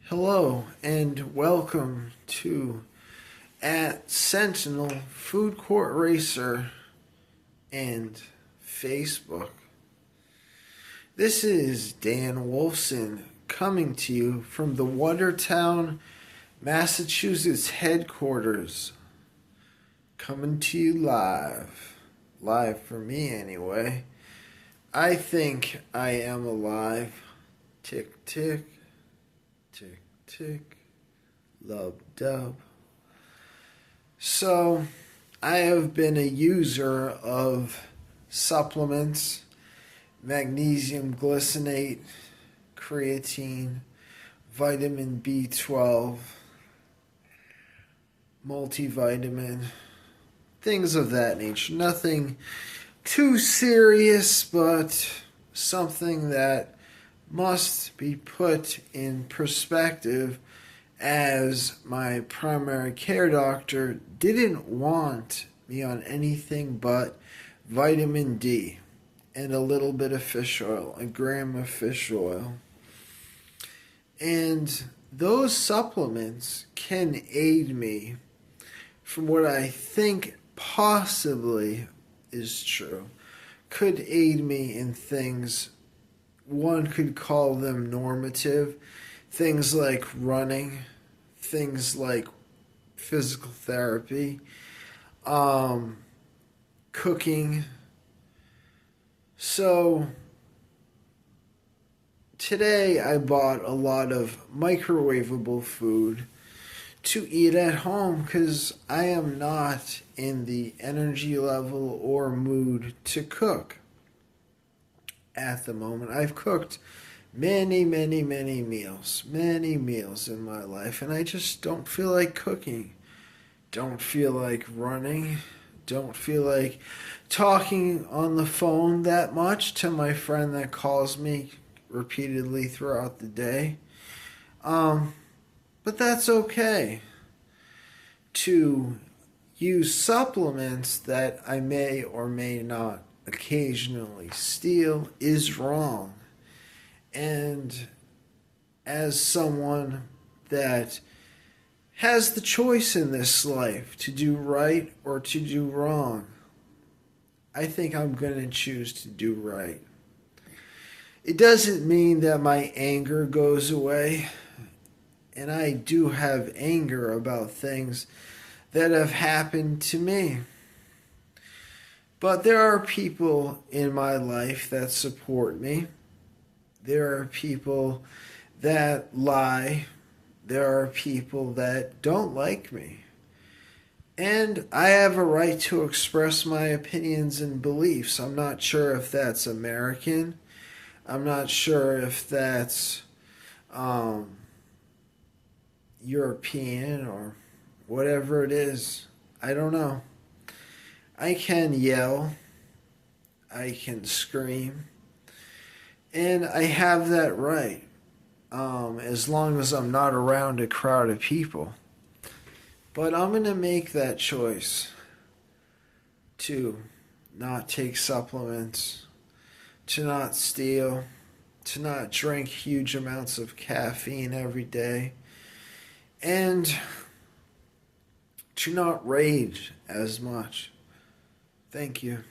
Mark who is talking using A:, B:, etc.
A: Hello and welcome to at Sentinel Food Court Racer and Facebook. This is Dan Wolfson coming to you from the Watertown, Massachusetts headquarters. Coming to you live for me anyway. I think I am alive. Tick tick. Tick, tick, lub dub. So, I have been a user of supplements, magnesium glycinate, creatine, vitamin B12, multivitamin, things of that nature. Nothing too serious, but something that must be put in perspective, as my primary care doctor didn't want me on anything but vitamin D and a little bit of fish oil, a gram of fish oil. And those supplements can aid me from what I think possibly is true. Could aid me in things one could call them normative. Things like running, things like physical therapy, cooking. So today I bought a lot of microwavable food to eat at home because I am not in the energy level or mood to cook at the moment. I've cooked many meals in my life, and I just don't feel like cooking. Don't feel like running. Don't feel like talking on the phone that much to my friend that calls me repeatedly throughout the day. But that's okay. To use supplements that I may or may not occasionally steal is wrong. And as someone that has the choice in this life to do right or to do wrong, I think I'm going to choose to do right. It doesn't mean that my anger goes away, and I do have anger about things that have happened to me. But there are people in my life that support me. There are people that lie. There are people that don't like me. And I have a right to express my opinions and beliefs. I'm not sure if that's American. I'm not sure if that's European or whatever it is. I don't know. I can yell, I can scream, and I have that right, as long as I'm not around a crowd of people. But I'm going to make that choice to not take supplements, to not steal, to not drink huge amounts of caffeine every day, and to not rage as much. Thank you.